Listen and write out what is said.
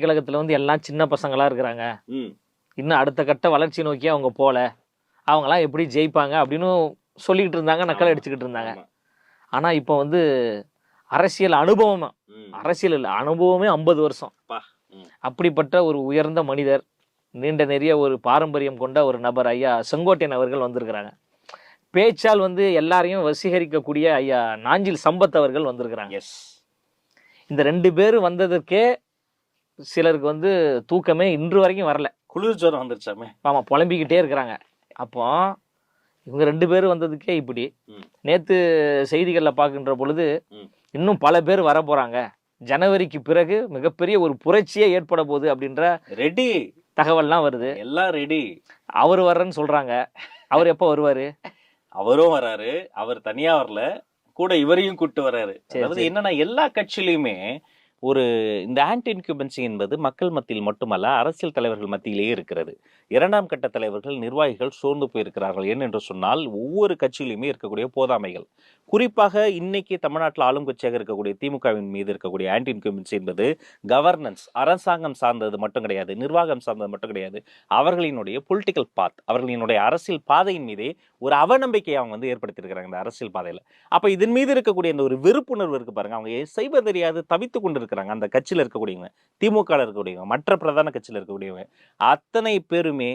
கழகத்துல வந்து எல்லாம் சின்ன பசங்களா இருக்கிறாங்க, ம். இன்னும் அடுத்த கட்ட வளர்ச்சி நோக்கி அவங்க போல, அவங்களாம் எப்படி ஜெயிப்பாங்க அப்படின்னு சொல்லிக்கிட்டு இருந்தாங்க, நக்கல் ஆமா, அடிச்சுக்கிட்டு இருந்தாங்க. ஆமா. ஆனா இப்போ வந்து அரசியல் அனுபவம், ம். அரசியல் இல்ல அனுபவமே 50 வருஷம். அப்பா. ம். அப்படிப்பட்ட ஒரு உயர்ந்த மனிதர், நீண்ட நெறிய ஒரு பாரம்பரியம் கொண்ட ஒரு நபர் ஐயா செங்கோட்டையன் அவர்கள் வந்திருக்கிறாங்க. பேச்சால் வந்து எல்லாரையும் வசீகரிக்கக்கூடிய ஐயா நாஞ்சில் சம்பத் அவர்கள் வந்திருக்கிறாங்க. எஸ். இந்த 2 பேர் வந்ததற்கே சிலருக்கு வந்து தூக்கமே இன்று வரைக்கும் வரல. குளிர் ஜுரம் வந்துருச்சாமே. ஆமா, புலம்பிக்கிட்டே இருக்கிறாங்க. அப்போ இவங்க 2 பேர் வந்ததுக்கே இப்படி. ம். நேத்து செய்திகள்ல பார்க்கின்ற பொழுது ம். இன்னும் பல பேர் வர போறாங்க, ஜனவரிக்கு பிறகு மிகப்பெரிய ஒரு புரட்சியே ஏற்பட போகுது அப்படின்ற ரெடி தகவல்லாம் வருது. எல்லாம் ரெடி. அவர் வர்றேன்னு சொல்றாங்க. அவர் எப்போ வருவாரு? அவரும் வராரு. அவர் தனியா வரல, கூட இவரையும் கூட்டு வராரு. சரி, அதாவது சரி. என்னன்னா எல்லா கட்சியிலுமே ஒரு இந்த ஆன்டி இன்குபன்சி என்பது மக்கள் மத்தியில் மட்டுமல்ல, அரசியல் தலைவர்கள் மத்தியிலேயே இருக்கிறது. 2ஆம் கட்ட தலைவர்கள், நிர்வாகிகள் சோர்ந்து போயிருக்கிறார்கள். ஏனென்று சொன்னால் ஒவ்வொரு கட்சியிலுமே இருக்கக்கூடிய போதாமைகள், குறிப்பாக இன்னைக்கு தமிழ்நாட்டில் ஆளும் கட்சியாக இருக்கக்கூடிய திமுகவின் மீது இருக்கக்கூடிய ஆன்டி இன்குபன்சி என்பது கவர்னன்ஸ், அரசாங்கம் சார்ந்தது மட்டும் கிடையாது, நிர்வாகம் சார்ந்தது மட்டும் கிடையாது. அவர்களினுடைய பொலிட்டிக்கல் பாத், அவர்களினுடைய அரசியல் பாதையின் மீதே ஒரு அவநம்பிக்கையை அவங்க வந்து ஏற்படுத்தியிருக்கிறாங்க இந்த அரசியல் பாதையில. அப்ப இதன் மீது இருக்கக்கூடிய இந்த ஒரு வெறுப்புணர்வு இருக்கு பாருங்க, அவங்க செய்வது தெரியாது தவித்து கொண்டு இருக்கிறாங்க. அந்த கட்சியில இருக்கக்கூடியவங்க, திமுக இருக்கக்கூடியவங்க, மற்ற பிரதான கட்சியில இருக்கக்கூடியவங்க அத்தனை பேருமே